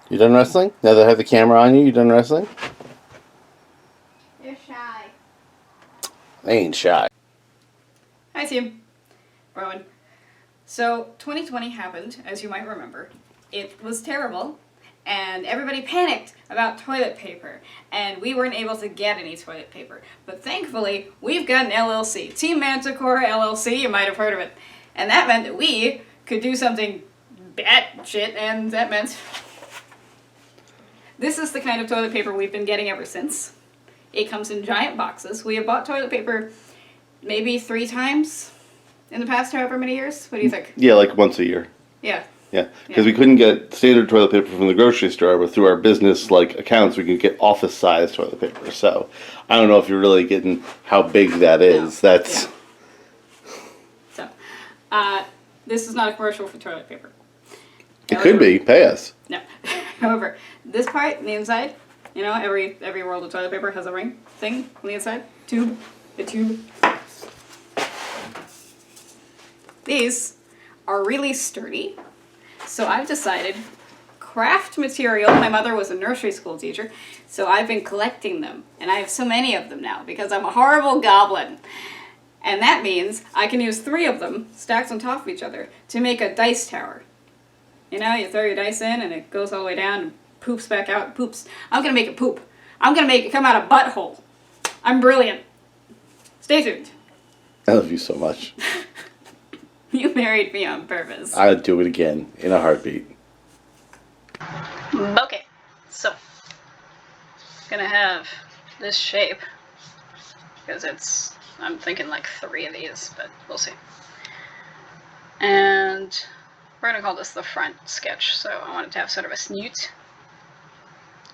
You done wrestling? Now that I have the camera on you, you done wrestling? You're shy. I ain't shy. Hi, team. Rowan. So, 2020 happened, as you might remember. It was terrible, and everybody panicked about toilet paper, and we weren't able to get any toilet paper. But thankfully, we've got an LLC, Team Manticore LLC, you might have heard of it. And that meant that we could do something batshit, and that meant this is the kind of toilet paper we've been getting ever since. It comes in giant boxes. We have bought toilet paper maybe 3 times in the past however many years. What do you think? Yeah, like once a year. Yeah. Yeah, because we couldn't get standard toilet paper from the grocery store, but through our business accounts, we could get office size toilet paper. So I don't know if you're really getting how big that is. No. That's Yeah. So, this is not a commercial for toilet paper. it. Could be. Pay us. No. However, this part, the inside, you know, every roll of toilet paper has a ring thing on the inside. Tube. The tube. These are really sturdy. So I've decided craft material. My mother was a nursery school teacher, so I've been collecting them. And I have so many of them now because I'm a horrible goblin. And that means I can use 3 of them stacked on top of each other to make a dice tower. You know, you throw your dice in and it goes all the way down and poops back out. Poops. I'm going to make it poop. I'm going to make it come out a butthole. I'm brilliant. Stay tuned. I love you so much. You married me on purpose. I'd do it again in a heartbeat. Okay, so gonna have this shape because I'm thinking like 3 of these, but we'll see. And we're gonna call this the front sketch. So I want it to have sort of a snoot.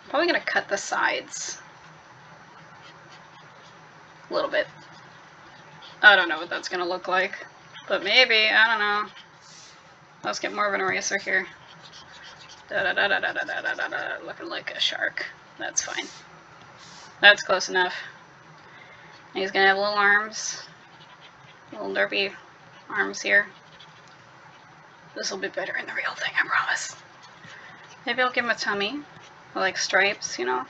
I'm probably gonna cut the sides a little bit. I don't know what that's gonna look like, but maybe, I don't know. Let's get more of an eraser here. Looking like a shark. That's fine. That's close enough. And he's gonna have little arms. Little derpy arms here. This will be better in the real thing, I promise. Maybe I'll give him a tummy. Like stripes, you know?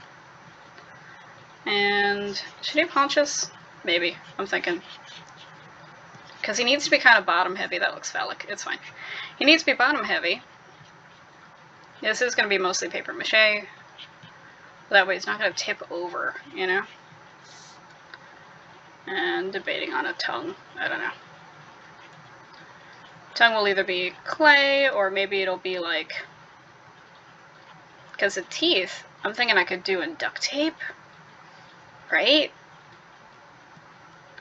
And should he have haunches? Maybe. I'm thinking. Because he needs to be kind of bottom heavy. That looks phallic. It's fine. He needs to be bottom heavy. This is going to be mostly paper mache. That way it's not going to tip over, you know? And debating on a tongue. I don't know. Tongue will either be clay or maybe it'll be like... Because the teeth, I'm thinking I could do in duct tape. Right?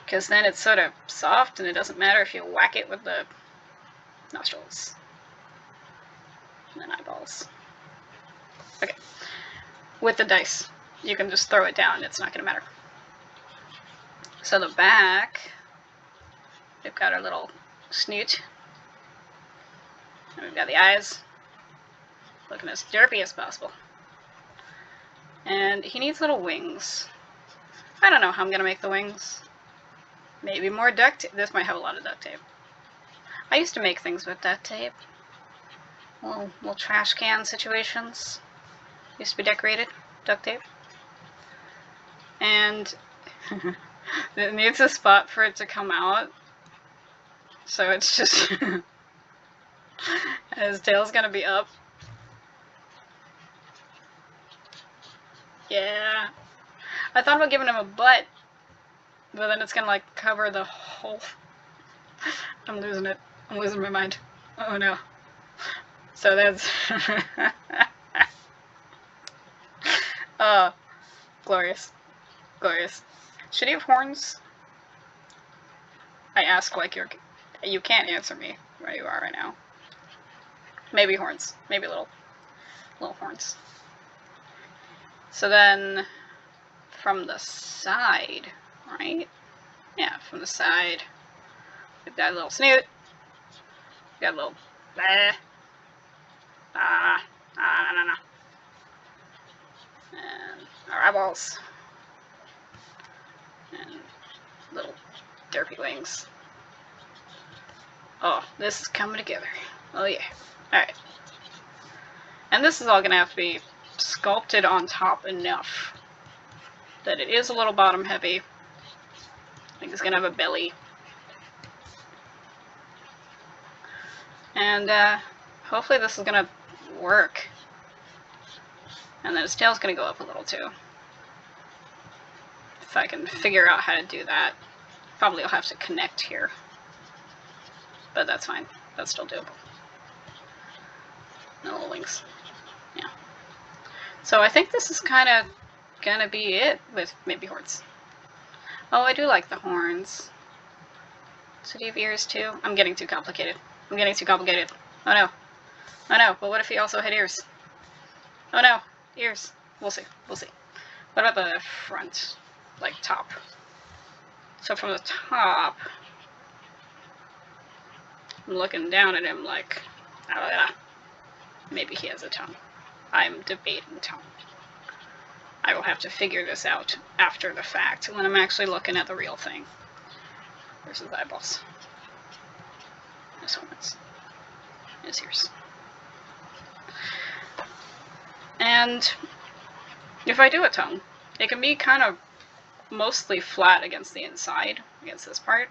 Because then it's sort of soft and it doesn't matter if you whack it with the nostrils. And then eyeballs. Okay. With the dice, you can just throw it down. It's not going to matter. So the back, we've got our little snoot. And we've got the eyes. Looking as derpy as possible. And he needs little wings. I don't know how I'm going to make the wings. Maybe more duct tape. This might have a lot of duct tape. I used to make things with duct tape. Little trash can situations. Used to be decorated. Duct tape. And it needs a spot for it to come out. So it's just... his tail's gonna be up. Yeah. I thought about giving him a butt. But then it's gonna like cover the whole... I'm losing it. I'm losing my mind. Oh no. So that's... glorious. Glorious. Should he have horns? I ask like you can't answer me where you are right now. Maybe horns. Maybe little horns. So then from the side, right? Yeah, from the side. We've got a little snoot. We've got a little no. And our eyeballs. And little derpy wings. Oh, this is coming together. Oh yeah. Alright. And this is all going to have to be sculpted on top enough that it is a little bottom heavy. I think it's going to have a belly. And hopefully this is going to work. And then his tail's going to go up a little too. If I can figure out how to do that. Probably I'll have to connect here. But that's fine. That's still doable. No little wings. Yeah. So I think this is kind of gonna be it with maybe horns. Oh, I do like the horns. So do you have ears too? I'm getting too complicated. I'm getting too complicated. Oh no. Oh no, but what if he also had ears? Oh no, ears. We'll see. We'll see. What about the front? Like top. So from the top, I'm looking down at him like, oh yeah, maybe he has a tongue. I'm debating tongue. I will have to figure this out after the fact when I'm actually looking at the real thing. Where's his eyeballs? His horns. His ears. And if I do a tongue, it can be kind of mostly flat against the inside, against this part.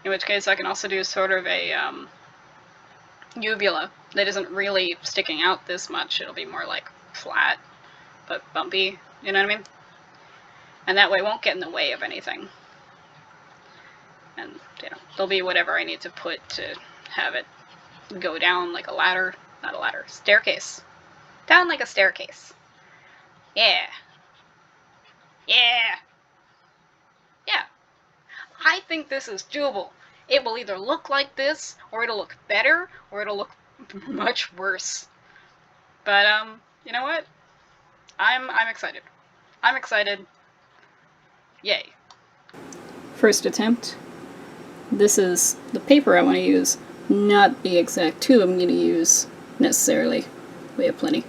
In which case I can also do sort of a uvula that isn't really sticking out this much. It'll be more like flat, but bumpy, you know what I mean? And that way it won't get in the way of anything. And, you know, there'll be whatever I need to put to have it go down like a ladder. Not a ladder, staircase. Down like a staircase. Yeah. Yeah. Yeah. I think this is doable. It will either look like this, or it'll look better, or it'll look much worse. But, you know what? I'm excited. I'm excited. Yay. First attempt. This is the paper I want to use, not the exact tube I'm going to use necessarily. We have plenty.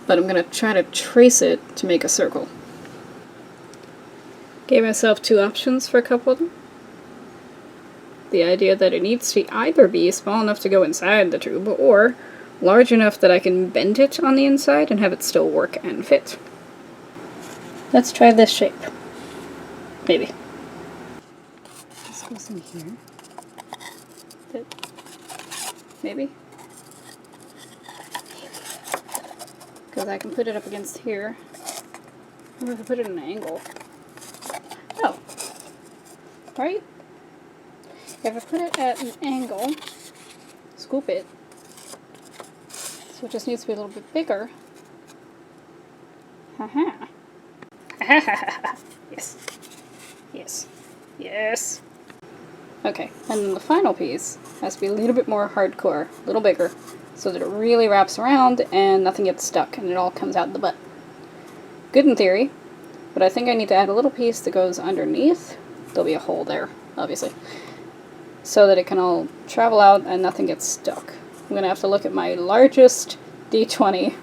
But I'm going to try to trace it to make a circle. Gave myself two options for a couple of them. The idea that it needs to either be small enough to go inside the tube, or large enough that I can bend it on the inside and have it still work and fit. Let's try this shape. Maybe. This goes in here. Maybe. Because I can put it up against here. Or if I put it at an angle. Oh. Right? If I put it at an angle, scoop it, so it just needs to be a little bit bigger. Haha. Yes. Yes. Yes. Okay, and then the final piece has to be a little bit more hardcore, a little bigger, so that it really wraps around and nothing gets stuck and it all comes out the butt. Good in theory, but I think I need to add a little piece that goes underneath. There'll be a hole there, obviously, so that it can all travel out and nothing gets stuck. I'm going to have to look at my largest D20.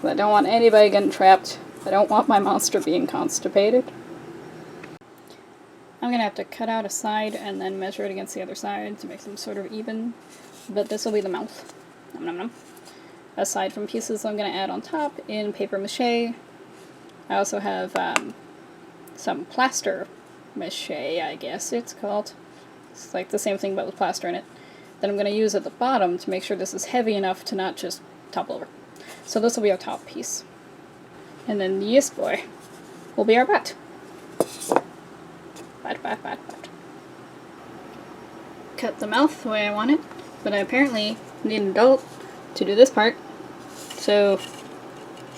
I don't want anybody getting trapped. I don't want my monster being constipated. I'm going to have to cut out a side and then measure it against the other side to make them sort of even. But this will be the mouth. Nom nom nom. Aside from pieces I'm going to add on top in paper mache. I also have some plaster mache, I guess it's called. It's like the same thing but with plaster in it. That I'm going to use at the bottom to make sure this is heavy enough to not just topple over. So this will be our top piece. And then this boy will be our butt. Butt. Cut the mouth the way I want it, but I apparently need an adult to do this part. So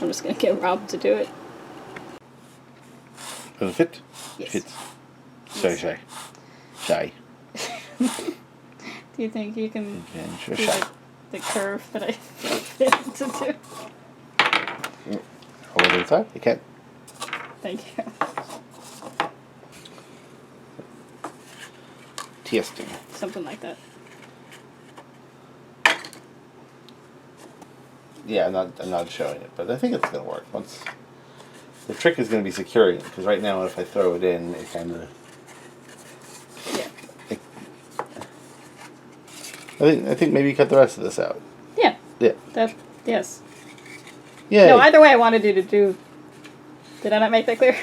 I'm just going to get Rob to do it. Does it fit? Yes. Fits. Sorry. Shy. Do you think you can Sure, do shy. the curve that I fit to do? Hold it inside. You can. Thank you. Testing. Something like that. Yeah, I'm not showing it, but I think it's gonna work. Once the trick is gonna be securing it, because right now if I throw it in, it kind of. Yeah. I think maybe cut the rest of this out. Yeah, Yeah. Yes. Yeah. No, either way, I wanted you to do. Did I not make that clear?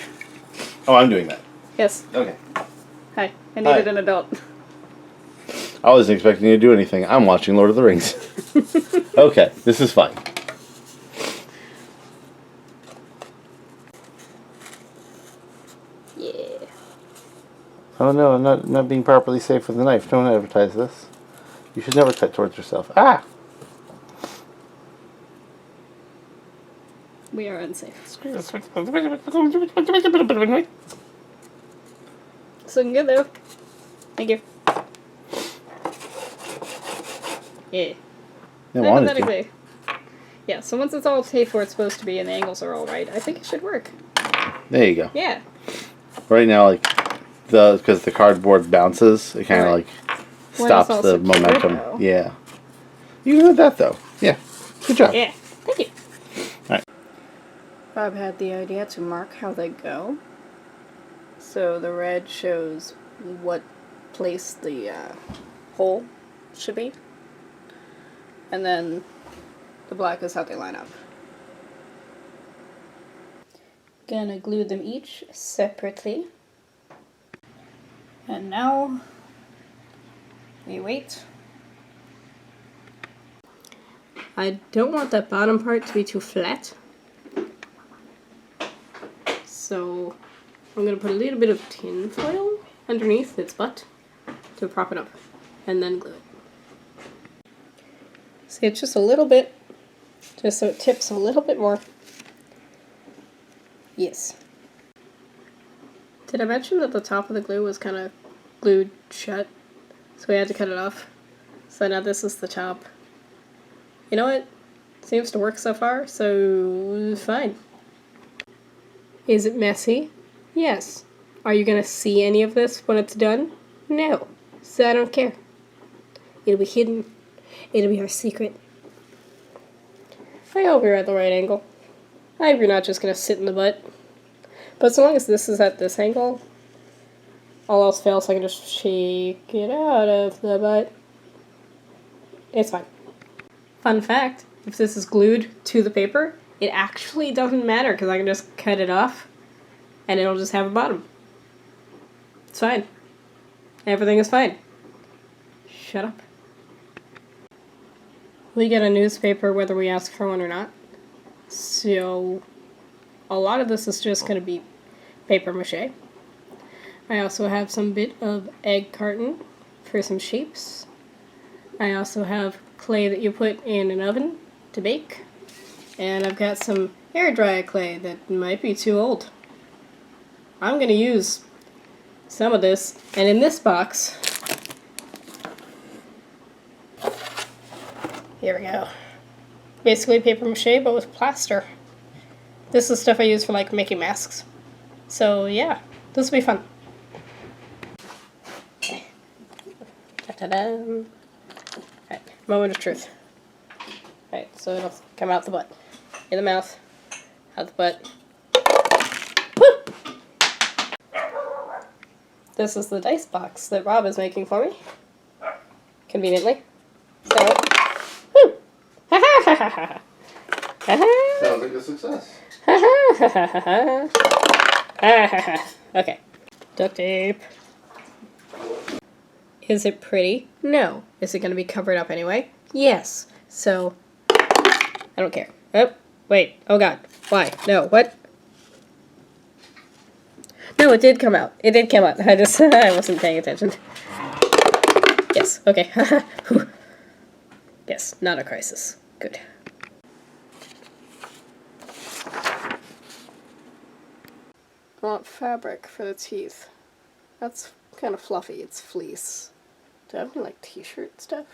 Oh, I'm doing that. Yes. Okay. Hi. I needed Hi. an adult. I wasn't expecting you to do anything. I'm watching Lord of the Rings. Okay, this is fine. Yeah. Oh no, I'm not being properly safe with the knife. Don't advertise this. You should never cut towards yourself. Ah! We are unsafe. So good though. Thank you. Yeah. I wanted to. Hypothetically. Yeah, so once it's all safe where it's supposed to be and the angles are all right, I think it should work. There you go. Yeah. Right now, like, because the cardboard bounces, it kind of Right. like When stops it's all the secure, momentum. though. Yeah. You did that though. Yeah. Good job. Yeah. Thank you. Alright. Bob had the idea to mark how they go. So the red shows what place the hole should be. And then the black is how they line up. Gonna glue them each separately. And now we wait. I don't want that bottom part to be too flat. So I'm going to put a little bit of tin foil underneath its butt to prop it up and then glue it. See, it's just a little bit, just so it tips a little bit more. Yes. Did I mention that the top of the glue was kind of glued shut? So we had to cut it off. So now this is the top. You know what? Seems to work so far, so fine. Is it messy? Yes. Are you gonna see any of this when it's done? No. So I don't care. It'll be hidden. It'll be our secret. I hope you're at the right angle. I hope you're not just gonna sit in the butt. But so long as this is at this angle, all else fails, I can just shake it out of the butt. It's fine. Fun fact, if this is glued to the paper, it actually doesn't matter because I can just cut it off and it'll just have a bottom. It's fine. Everything is fine. Shut up. We get a newspaper whether we ask for one or not. So a lot of this is just going to be paper mache. I also have some bit of egg carton for some shapes. I also have clay that you put in an oven to bake. And I've got some air dry clay that might be too old. I'm going to use some of this. And in this box, here we go. Basically paper mache, but with plaster. This is stuff I use for like making masks. So yeah, this will be fun. Okay. Ta-da-da. Alright, moment of truth. Alright, so it'll come out the butt. In the mouth. Out the butt. Woo! This is the dice box that Rob is making for me. Conveniently. So, woo! Ha ha ha ha ha! Sounds like a success. Okay. Duct tape. Is it pretty? No. Is it going to be covered up anyway? Yes. So, I don't care. Oh, wait. Oh god. Why? No. What? No, it did come out. It did come out. I wasn't paying attention. Yes. Okay. Yes. Not a crisis. Good. I want fabric for the teeth. That's kind of fluffy. It's fleece. Do I have any, like, t-shirt stuff?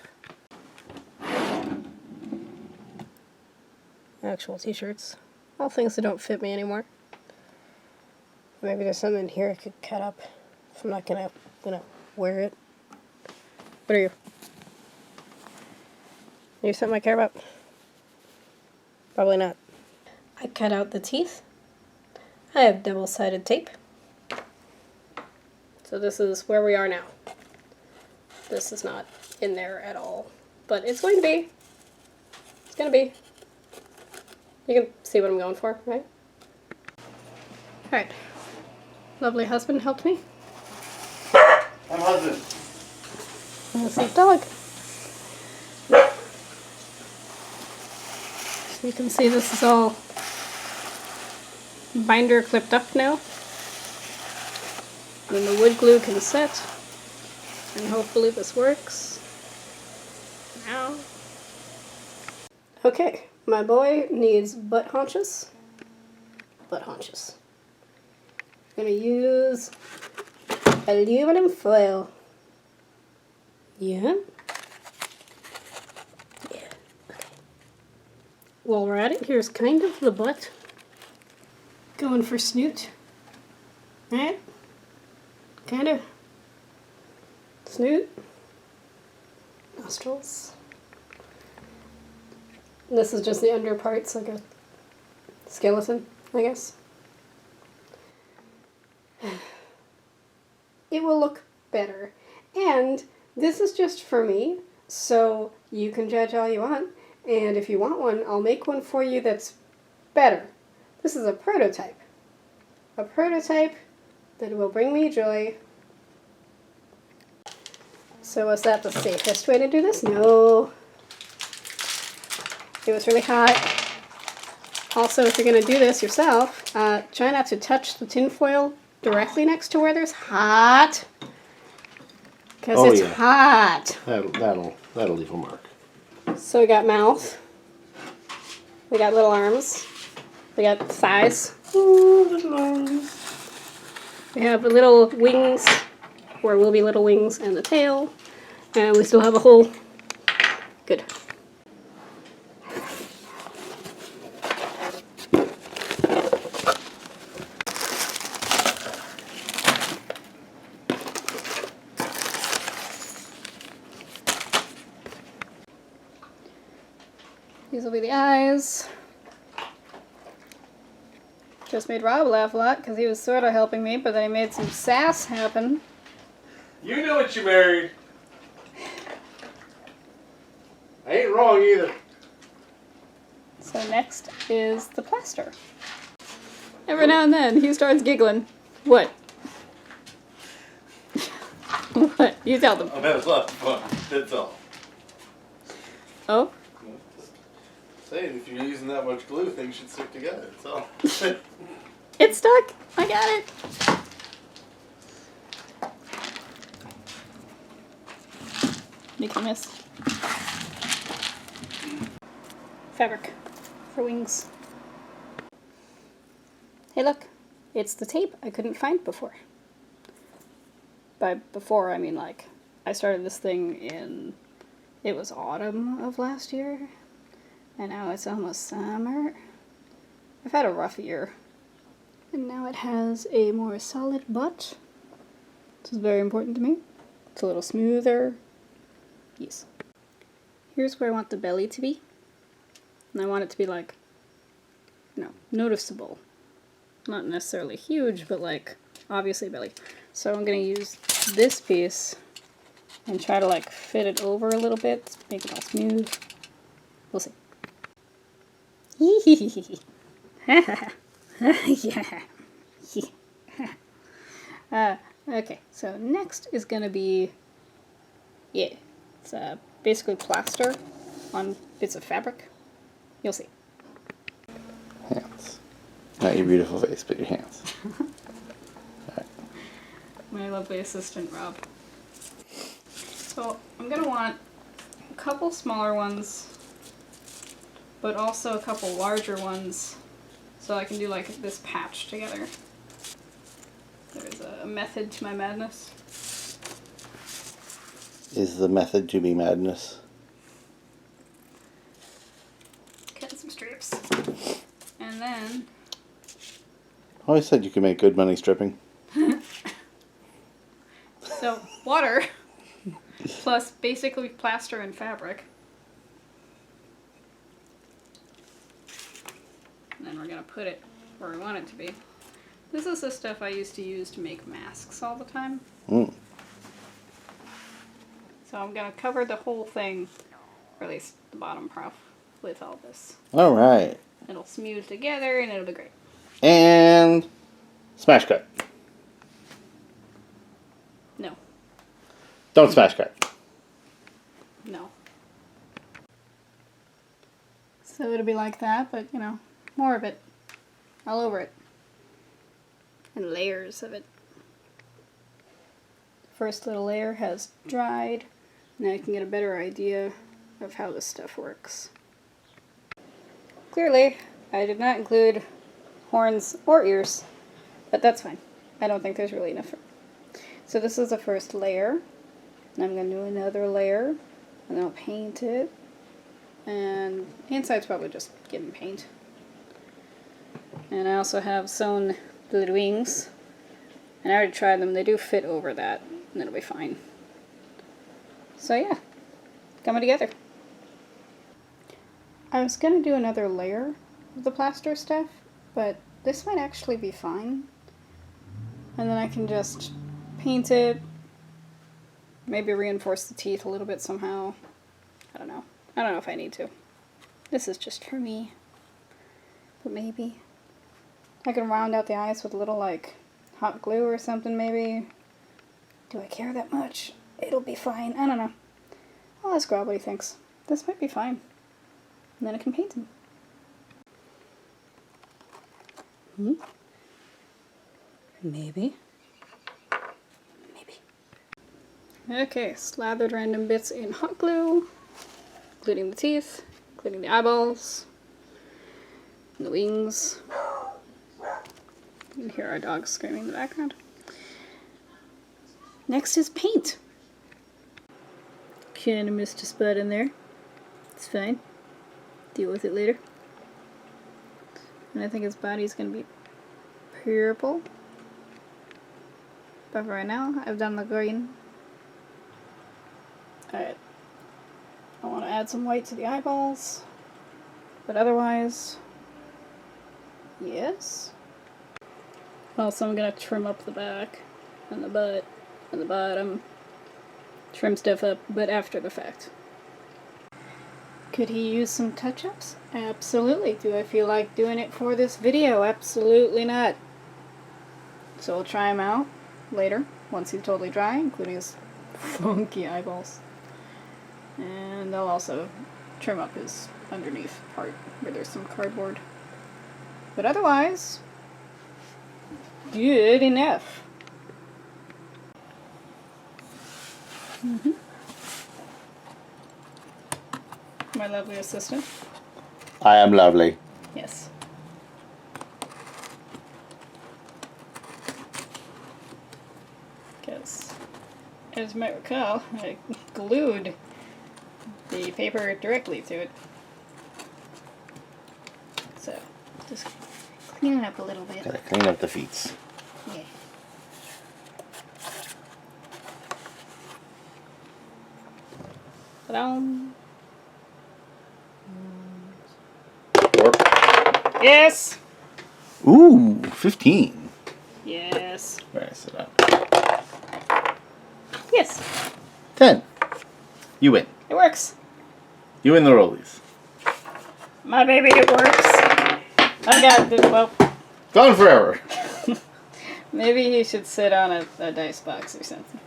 Actual t-shirts. All things that don't fit me anymore. Maybe there's something in here I could cut up if I'm not gonna wear it. What are you? Are you something I care about? Probably not. I cut out the teeth. I have double-sided tape. So this is where we are now. This is not in there at all. But it's going to be. It's gonna be. You can see what I'm going for, right? Alright. Lovely husband helped me. I'm husband. And the sweet dog. So you can see this is all binder clipped up now. Then the wood glue can set. And hopefully this works. Now. Okay, my boy needs butt haunches. Butt haunches. I'm gonna use aluminum foil. Yeah. Yeah. Okay. While we're at it, here's kind of the butt. Going for snoot. Right? Kind of. Snoot. Nostrils. This is just the under parts, like a skeleton, I guess. It will look better. And this is just for me, so you can judge all you want. And if you want one, I'll make one for you that's better. This is a prototype. A prototype that will bring me joy. So was that the safest way to do this? No. It was really hot. Also, if you're going to do this yourself, try not to touch the tinfoil directly next to where there's hot. Because it's hot. That'll leave a mark. So we got mouth. We got little arms. We got thighs. Oh, little arms. We have little wings, or will be little wings, and the tail. And we still have a hole. Good. These will be the eyes. Just made Rob laugh a lot because he was sort of helping me, but then he made some sass happen. You know what you married. I ain't wrong either. So next is the plaster. Every now and then he starts giggling. What? What? You tell them. I've had a lot of fun. That's all. Oh? Saying if you're using that much glue, things should stick together. That's all. It's stuck. I got it. Make a miss. Fabric for wings. Hey look, it's the tape I couldn't find before. By before, I mean like, I started this thing in, it was autumn of last year, and now it's almost summer. I've had a rough year. And now it has a more solid butt. This is very important to me. It's a little smoother. Yes. Here's where I want the belly to be. And I want it to be like, you know, noticeable. Not necessarily huge, but like, obviously belly. So I'm gonna use this piece and try to like fit it over a little bit, make it all smooth. We'll see. Yeah. Okay, so next is gonna be, yeah, it's basically plaster on bits of fabric. You'll see. Hands. Not your beautiful face, but your hands. Right. My lovely assistant, Rob. So I'm gonna want a couple smaller ones, but also a couple larger ones, so I can do like this patch together. There's a method to my madness. Is the method to be madness? Cut some strips. And then... I always said you could make good money stripping. So, water, plus basically plaster and fabric. And then we're going to put it where we want it to be. This is the stuff I used to use to make masks all the time. Mm. So I'm going to cover the whole thing, or at least the bottom with all this. All right. It'll smooth together and it'll be great. And smash cut. No. Don't smash cut. No. So it'll be like that, but you know, more of it. All over it. And layers of it. First little layer has dried. Now you can get a better idea of how this stuff works. Clearly, I did not include horns or ears, but that's fine. I don't think there's really enough. So this is the first layer. And I'm going to do another layer, and then I'll paint it. And the inside's probably just getting paint. And I also have sewn the little wings. And I already tried them. They do fit over that, and it'll be fine. So yeah, coming together. I was going to do another layer of the plaster stuff, but this might actually be fine. And then I can just paint it, maybe reinforce the teeth a little bit somehow. I don't know. I don't know if I need to. This is just for me. But maybe. I can round out the eyes with a little, like, hot glue or something, maybe. Do I care that much? It'll be fine. I don't know. I'll ask Rob what he thinks. This might be fine. And then I can paint him. Maybe. Maybe. Okay, slathered random bits in hot glue, including the teeth, including the eyeballs, and the wings. You can hear our dogs screaming in the background. Next is paint. Kinda missed a spot in there. It's fine. Deal with it later. And I think his body's gonna be purple. But for right now, I've done the green. Alright. I want to add some white to the eyeballs. But otherwise, yes. Also, I'm gonna trim up the back and the butt and the bottom. Trim stuff up, but after the fact. Could he use some touch-ups? Absolutely. Do I feel like doing it for this video? Absolutely not. So we'll try him out later, once he's totally dry, including his funky eyeballs. And I'll also trim up his underneath part where there's some cardboard. But otherwise, good enough. My lovely assistant. I am lovely. Yes. Because, as you might recall, I glued the paper directly to it. So, just clean it up a little bit. Gotta clean up the feet. Yeah. Ta-da! Yes! Ooh, 15. Yes. Where I sit up. Yes. 10. You win. It works. You win the rollies. My baby, it works. I got this. Well, Gone forever. maybe he should sit on a dice box or something.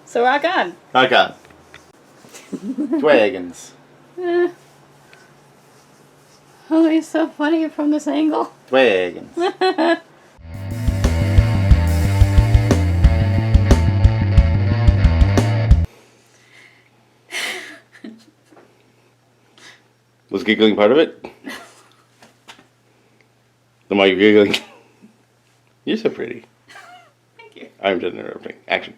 So rock on. I got. Dragons. Oh, he's so funny from this angle. Dragons. Was giggling part of it? Then why are you giggling? You're so pretty. Thank you. I'm done interrupting. Action.